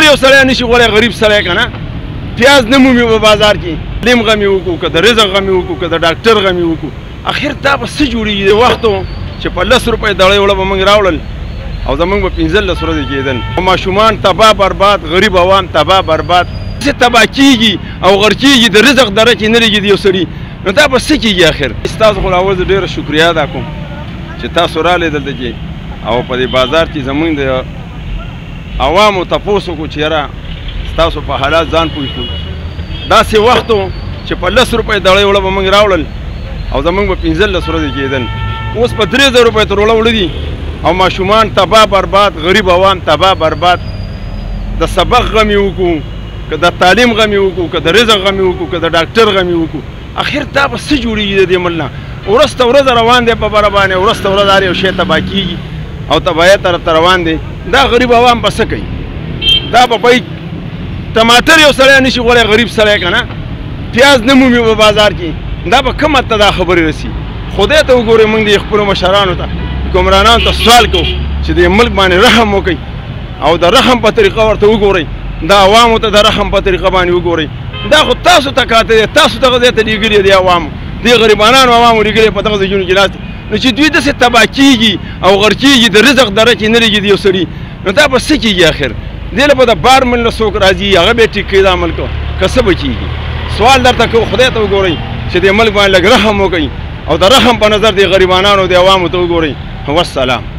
یو سړی نشي غوړی غریب سړی که نه پیاز نه مومي په بازار کې تعلیم غم یې وکړو که د رزق غم یې وکړو که د ډاکټر غم یې وکړو اخر دا به څه جوړېږي د وخت چې په 10 روپۍ دړۍ وړه به موږ راوړل او زموږ به 15 ورځې کېدل ماشومان تباه برباد غریب عوام تباه برباد څه تباه کېږي او غرقېږي د رزق دره کې نه لګي د یو سړي نو دا به څه کېږي اخر ستاسو خو راول زه ډېره شکریا ادا کوم چې تاسو راغلئ دلته کې او په دې بازار کې زموږ د عوامو تپوس وکړو چې یاره ستاسو په حالات ځان پوه کړو داسې وخت و چې په 10 روپۍ دړۍ وړه به موږ راوړل او زموږ به 15 ورځې کېدل اوس په 3000 روپۍ تر وړه وړه دي او ماشومان تباه برباد غریب عوام تباه برباد د سبق غم یې وکړو که د تعلیم غم یې وکړو که د رزق غم یې وکړو که د ډاکټر غم یې وکړو اخر دا به څه جوړېږي د دې ملک نه ورځ ته ورځ روان دی په بره باندې ورځ ته ورځ هر یو شی تباه کېږي او تباهۍ طرف ته روان دی دا غریب عوام به څه کوي دا به پی ټماټر یو سړی نشي غوړی غریب سړی که نه پیاز نه مومي په بازار کې دا به کوم حد ته دا خبرې رسي خدای ته وګورئ موږ د خپلو مشرانو ته حکمرانانو ته سوال کوو چې د ملک باندې رحم وکړئ او د رحم په طریقه ورته وګورئ د عوامو ته د رحم په طریقه باندې وګورئ دا خو تاسو ته کاته دی تاسو دغه ځای ته لېږلي دی عوامو دې غریبانانو عوامو لېږلي په دغه ځایونو کې ناست نو چې دوی داسې تباه کېږي او غرقېږي د رزق دره کې نه لګي د یو سړي نو دا به څه کېږي اخر دې له به د بار مل نه څوک راځي هغه به یې ټیک کوي دا ملک که څه به کېږي سوال درته کوو خدای ته وګورئ چې دې ملک باندې لږ رحم وکړئ او د رحم په نظر د غریبانانو د عوامو ته وګورئ والسلام